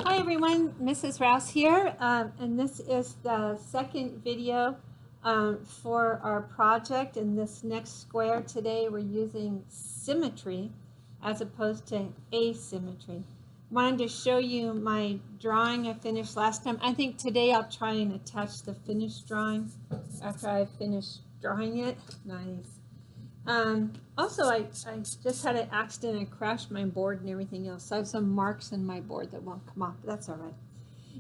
Hi everyone, Mrs. Rouse here, and this is the second video for our project. In this next square today, we're using symmetry as opposed to asymmetry. Wanted to show you my drawing I finished last time. I think today I'll try and attach the finished drawing after I finish drawing it. Nice. Also, I just had an accident. I crashed my board and everything else. So I have some marks in my board that won't come off, but that's all right.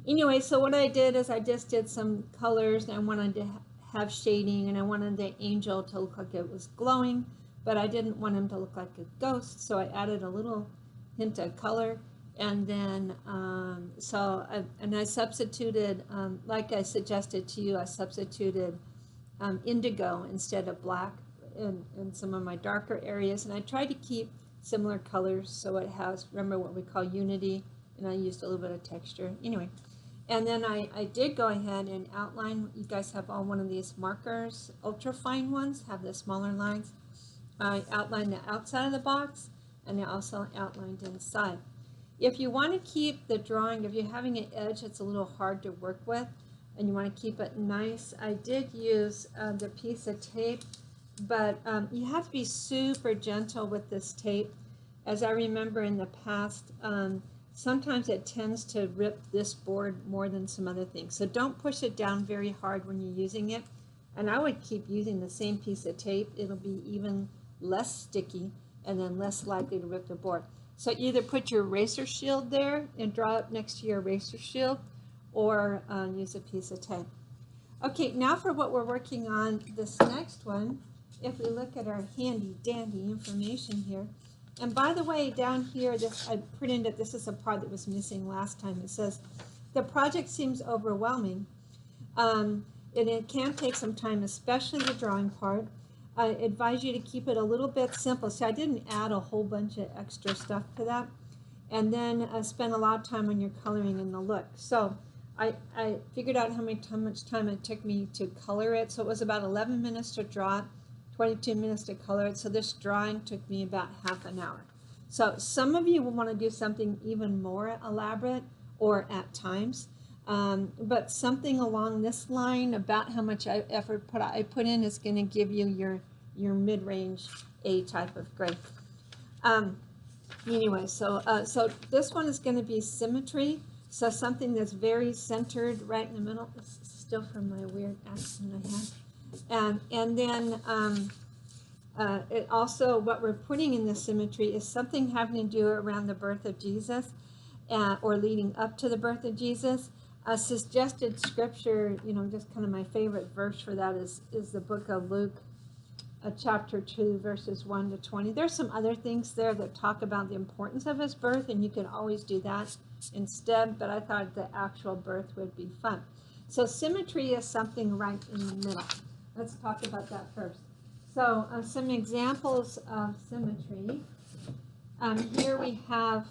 Anyway, so what I did is I just did some colors, and I wanted to have shading, and I wanted the angel to look like it was glowing, but I didn't want him to look like a ghost, so I added a little hint of color. And then, I substituted, like I suggested to you, I substituted indigo instead of black in some of my darker areas, and I tried to keep similar colors so it has, remember what we call unity, and I used a little bit of texture. Anyway, and then I did go ahead and outline. You guys have all one of these markers, ultra fine ones, have the smaller lines. I outlined the outside of the box, and I also outlined inside. If you want to keep the drawing, if you're having an edge that's a little hard to work with, and you want to keep it nice, I did use the piece of tape, but you have to be super gentle with this tape. As I remember in the past, sometimes it tends to rip this board more than some other things. So don't push it down very hard when you're using it. And I would keep using the same piece of tape. It'll be even less sticky and then less likely to rip the board. So either put your eraser shield there and draw it next to your eraser shield, or use a piece of tape. Okay, now for what we're working on, this next one. If we look at our handy dandy information here, and by the way, down here, I printed it. This is a part that was missing last time. It says, the project seems overwhelming, and it can take some time, especially the drawing part. I advise you to keep it a little bit simple. So I didn't add a whole bunch of extra stuff to that, and then spend a lot of time on your coloring and the look. So I figured out how much time it took me to color it. So it was about 11 minutes to draw it, 22 minutes to color it. So this drawing took me about half an hour. So some of you will want to do something even more elaborate, or at times, but something along this line about how much effort I put in is going to give you your mid-range A type of grade. Anyway, so this one is going to be symmetry. So something that's very centered right in the middle. This is still from my weird accident I had. And then it also, what we're putting in the symmetry is something having to do around the birth of Jesus, or leading up to the birth of Jesus. A suggested scripture, just kind of my favorite verse for that is the book of Luke, chapter 2, verses 1 to 20. There's some other things there that talk about the importance of his birth, and you can always do that instead, but I thought the actual birth would be fun. So symmetry is something right in the middle. Let's talk about that first. So some examples of symmetry. Here we have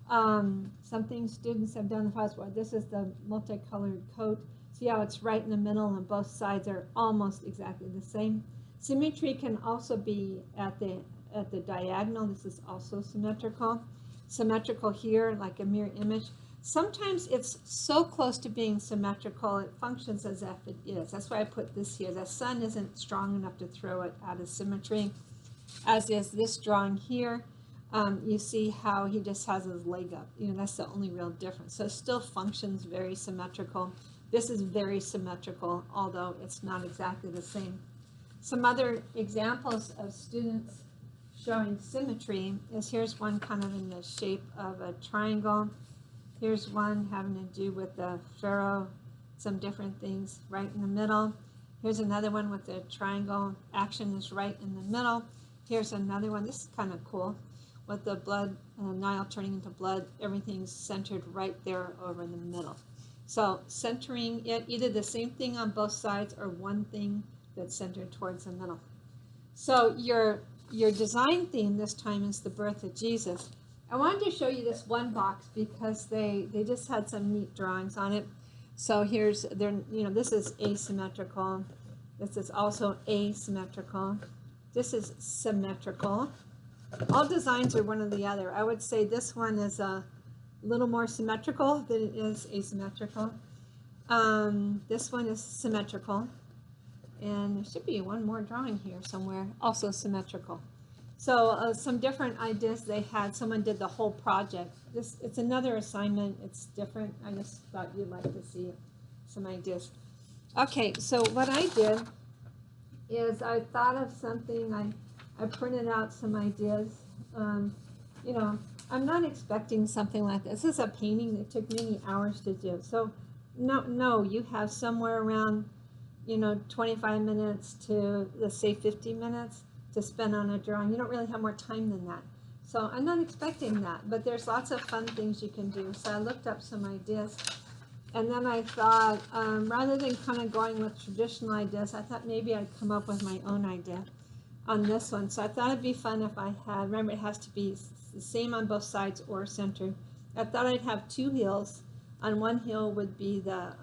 something students have done in the past. This is the multicolored coat. See how it's right in the middle and both sides are almost exactly the same. Symmetry can also be at the diagonal. This is also symmetrical. Symmetrical here, like a mirror image. Sometimes it's so close to being symmetrical, it functions as if it is. That's why I put this here. The sun isn't strong enough to throw it out of symmetry, as is this drawing here. You see how he just has his leg up. That's the only real difference. So it still functions very symmetrical. This is very symmetrical, although it's not exactly the same. Some other examples of students showing symmetry is, here's one kind of in the shape of a triangle. Here's one having to do with the pharaoh, some different things right in the middle. Here's another one with the triangle. Action is right in the middle. Here's another one. This is kind of cool. With the blood, Nile turning into blood, everything's centered right there over in the middle. So centering it, either the same thing on both sides or one thing that's centered towards the middle. So your design theme this time is the birth of Jesus. I wanted to show you this one box because they just had some neat drawings on it. So here's this is asymmetrical. This is also asymmetrical. This is symmetrical. All designs are one or the other. I would say this one is a a little more symmetrical than it is asymmetrical. This one is symmetrical, and there should be one more drawing here somewhere, also symmetrical. So some different ideas they had. Someone did the whole project. It's another assignment. It's different. I just thought you'd like to see some ideas. Okay, so what I did is I thought of something. I printed out some ideas. You know, I'm not expecting something like this. This is a painting that took many hours to do. So no, you have somewhere around, 25 minutes to, let's say, 50 minutes to spend on a drawing. You don't really have more time than that. So I'm not expecting that, but there's lots of fun things you can do. So I looked up some ideas, and then I thought, rather than kind of going with traditional ideas, I thought maybe I'd come up with my own idea on this one. So I thought it'd be fun if I had, remember it has to be the same on both sides or centered. I thought I'd have two hills. On one hill would be the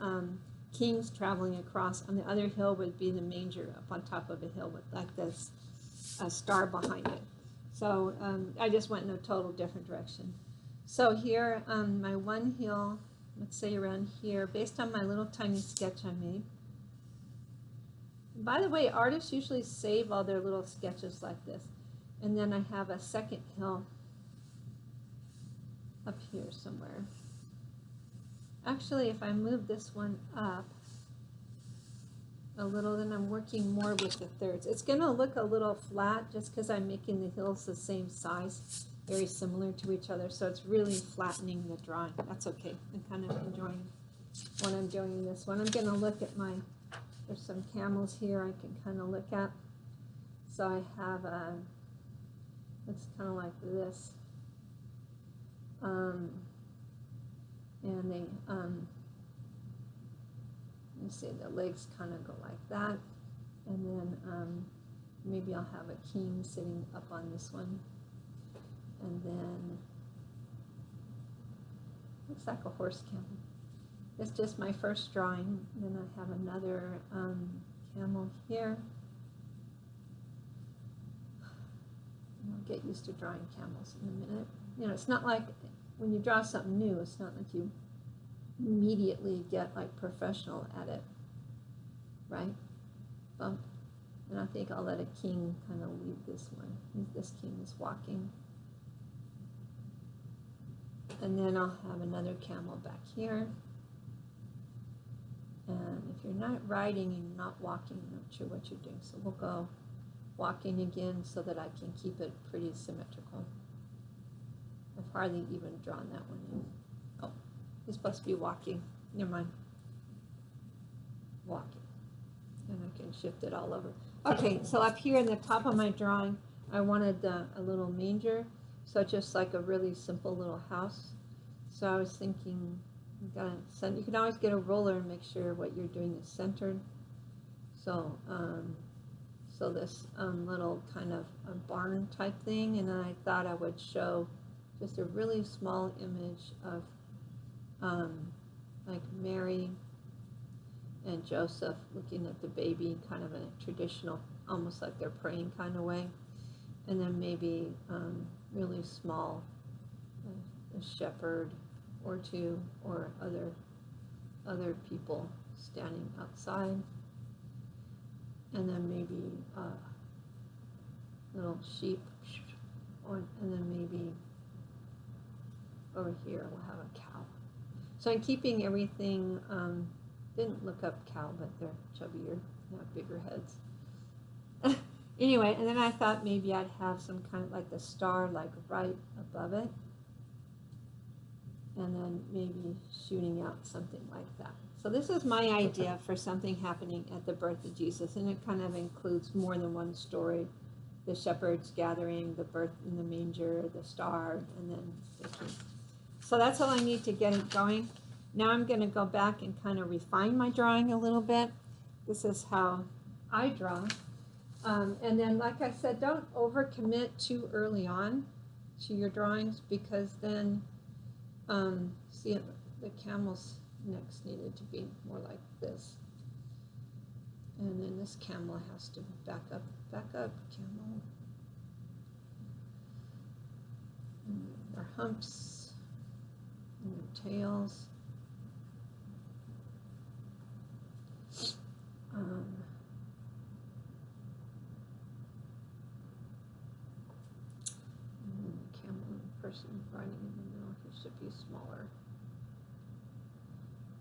kings traveling across. On the other hill would be the manger up on top of a hill with like this star behind it. So I just went in a total different direction. So here, my one hill, let's say around here, based on my little tiny sketch I made. By the way, artists usually save all their little sketches like this. And then I have a second hill up here somewhere. Actually, if I move this one up a little, then I'm working more with the thirds. It's going to look a little flat just because I'm making the hills the same size, very similar to each other. So it's really flattening the drawing. That's okay. I'm kind of enjoying what I'm doing in this one. I'm going to look at my, there's some camels here I can kind of look at. So I have a, it's kind of like this. And they, let me see, the legs kind of go like that. And then maybe I'll have a king sitting up on this one. And then, looks like a horse camel. It's just my first drawing. Then I have another camel here. And I'll get used to drawing camels in a minute. It's not like when you draw something new, it's not like you immediately get like professional at it, right? Bump. And I think I'll let a king kind of lead this one. This king is walking. And then I'll have another camel back here. And if you're not riding and not walking, I'm not sure what you're doing. So we'll go walking again so that I can keep it pretty symmetrical. I've hardly even drawn that one in. Oh, he's supposed to be walking. Never mind. Walking. And I can shift it all over. Okay, so up here in the top of my drawing, I wanted a little manger. So just like a really simple little house. So I was thinking, you can always get a ruler and make sure what you're doing is centered. So, so this little kind of a barn type thing, and then I thought I would show just a really small image of like Mary and Joseph looking at the baby, kind of in a traditional, almost like they're praying kind of way, and then maybe really small, a shepherd or two, or other people standing outside, and then maybe little sheep, and then maybe over here we'll have a cow. So I'm keeping everything, didn't look up cow, but they're chubbier, not bigger heads. Anyway, and then I thought maybe I'd have some kind of like the star like right above it, and then maybe shooting out something like that. So this is my idea for something happening at the birth of Jesus, and it kind of includes more than one story. The shepherds gathering, the birth in the manger, the star, and then the king. So that's all I need to get it going. Now I'm going to go back and kind of refine my drawing a little bit. This is how I draw. And then, like I said, don't overcommit too early on to your drawings, because then, see, the camel's necks needed to be more like this. And then this camel has to back up, camel. And their humps. tails. And then the camel person riding in the middle, he should be smaller.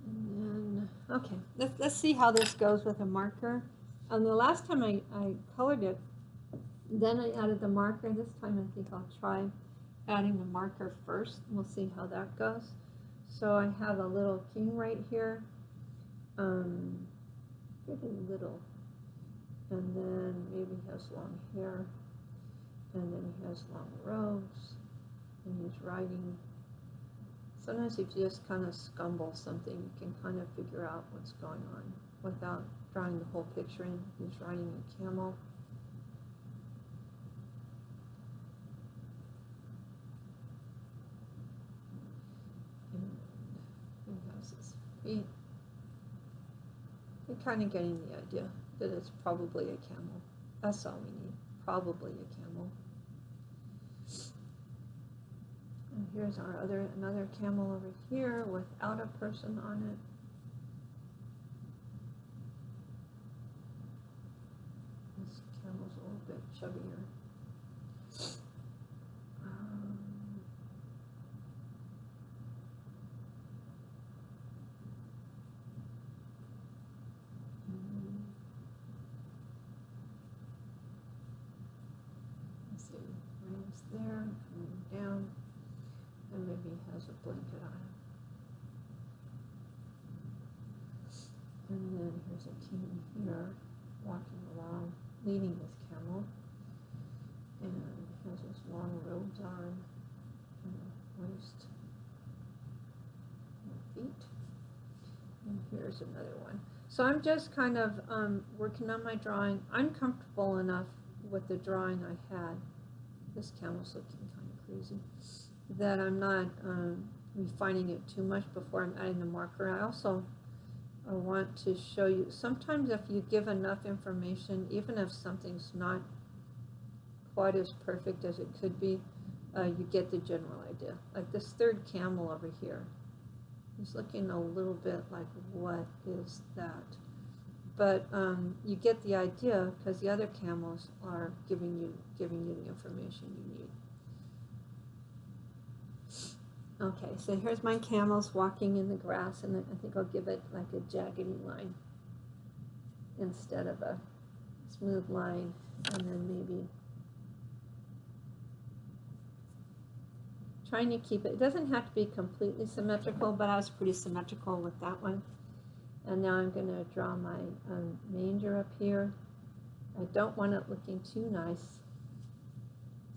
And then, okay, let's see how this goes with a marker. The last time I colored it, then I added the marker. This time I think I'll try adding the marker first. We'll see how that goes. So I have a little king right here. Pretty little. And then maybe he has long hair. And then he has long robes. And he's riding. Sometimes if you just kind of scumble something, you can kind of figure out what's going on without drawing the whole picture in. He's riding a camel. And he has his feet. You're kind of getting the idea that it's probably a camel. That's all we need. Probably a camel. And here's our another camel over here without a person on it. This camel's a little bit chubbier. Let's see, reins there, coming down. And maybe he has a blanket on him. And then here's a king here, walking along, leading his camel. And he has his long robes on, and the waist, and the feet. And here's another one. So I'm just kind of working on my drawing. I'm comfortable enough with the drawing I had. This camel's looking kind of crazy. That I'm not refining it too much before I'm adding the marker. I also want to show you, sometimes if you give enough information, even if something's not quite as perfect as it could be, you get the general idea. Like this third camel over here, he's looking a little bit like, what is that? But you get the idea because the other camels are giving you the information you need. Okay, so here's my camels walking in the grass, and I think I'll give it like a jaggedy line instead of a smooth line, and then maybe trying to keep it. It doesn't have to be completely symmetrical, but I was pretty symmetrical with that one. And now I'm going to draw my manger up here. I don't want it looking too nice,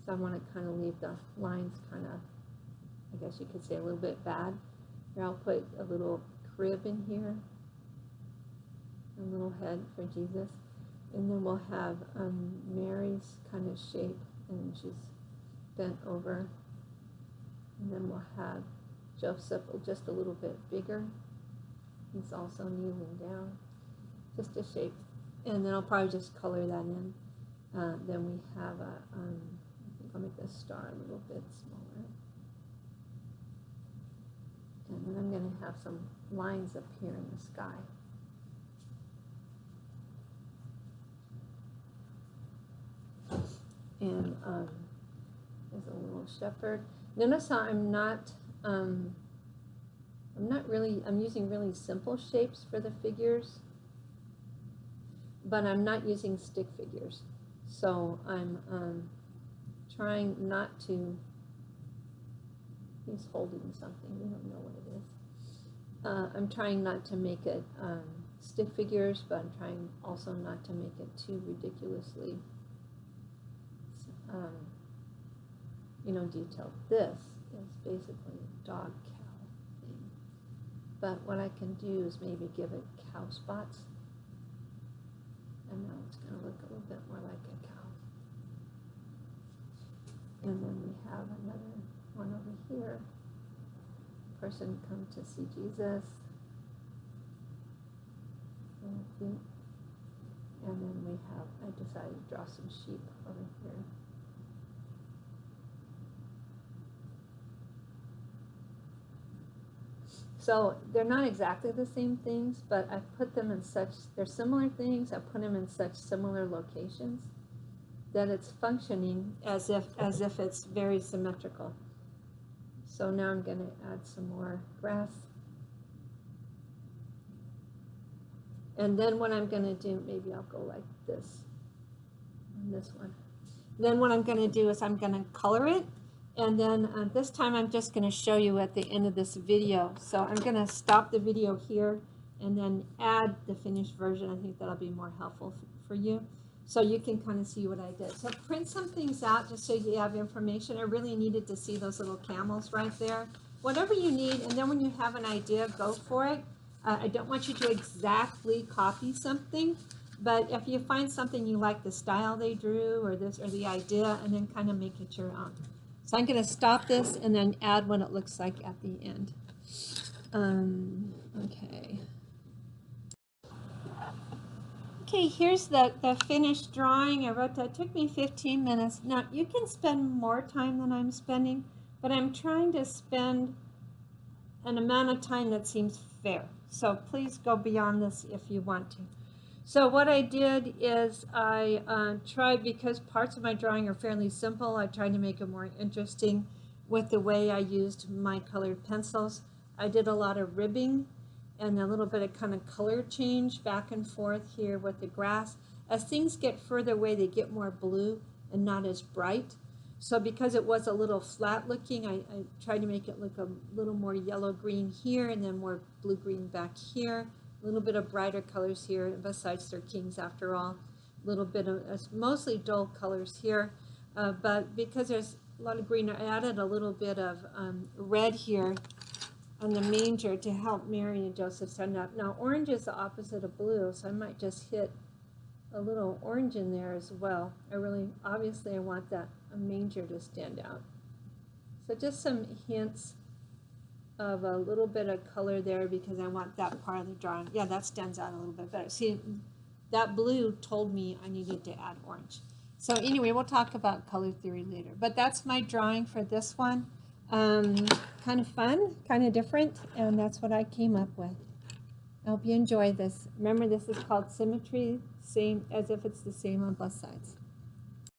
so I want to kind of leave the lines kind of, I guess you could say, a little bit bad. Here I'll put a little crib in here, a little head for Jesus, and then we'll have Mary's kind of shape, and she's bent over, and then we'll have Joseph just a little bit bigger. He's also kneeling down, just a shape, and then I'll probably just color that in. Then we have a, I think I'll make the star a little bit smaller. And then I'm going to have some lines up here in the sky. And there's a little shepherd. Notice how I'm using really simple shapes for the figures, but I'm not using stick figures. So I'm trying not to, he's holding something, we don't know what it is. I'm trying not to make it stick figures, but I'm trying also not to make it too ridiculously, detailed. This is basically a dog cow thing. But what I can do is maybe give it cow spots. And now it's going to look a little bit more like a cow. And then we have another one over here. Person come to see Jesus. And then we have, I decided to draw some sheep over here. So they're not exactly the same things, but I put them in such, they're similar things, I put them in such similar locations that it's functioning as if it's very symmetrical. So now I'm going to add some more grass. And then what I'm going to do, maybe I'll go like this on this one. Then what I'm going to do is I'm going to color it. And then this time I'm just going to show you at the end of this video. So I'm going to stop the video here and then add the finished version. I think that'll be more helpful for you. So you can kind of see what I did. So print some things out just so you have information. I really needed to see those little camels right there. Whatever you need, and then when you have an idea, go for it. I don't want you to exactly copy something, but if you find something you like the style they drew or this or the idea, and then kind of make it your own. So I'm going to stop this and then add what it looks like at the end. Okay. Okay, here's the finished drawing. I wrote that. It took me 15 minutes. Now, you can spend more time than I'm spending, but I'm trying to spend an amount of time that seems fair. So please go beyond this if you want to. So what I did is I tried, because parts of my drawing are fairly simple, I tried to make it more interesting with the way I used my colored pencils. I did a lot of ribbing and a little bit of kind of color change back and forth here with the grass. As things get further away, they get more blue and not as bright. So because it was a little flat looking, I tried to make it look a little more yellow-green here and then more blue-green back here. A little bit of brighter colors here, besides they're kings after all. A little bit of, mostly dull colors here. But because there's a lot of green, I added a little bit of red here on the manger to help Mary and Joseph stand up. Now orange is the opposite of blue, so I might just hit a little orange in there as well. Obviously I want that manger to stand out. So just some hints of a little bit of color there because I want that part of the drawing. Yeah, that stands out a little bit better. See, that blue told me I needed to add orange. So anyway, we'll talk about color theory later. But that's my drawing for this one. Kind of fun, kind of different, and that's what I came up with. I hope you enjoy this. Remember, this is called Symmetry, same as if it's the same on both sides.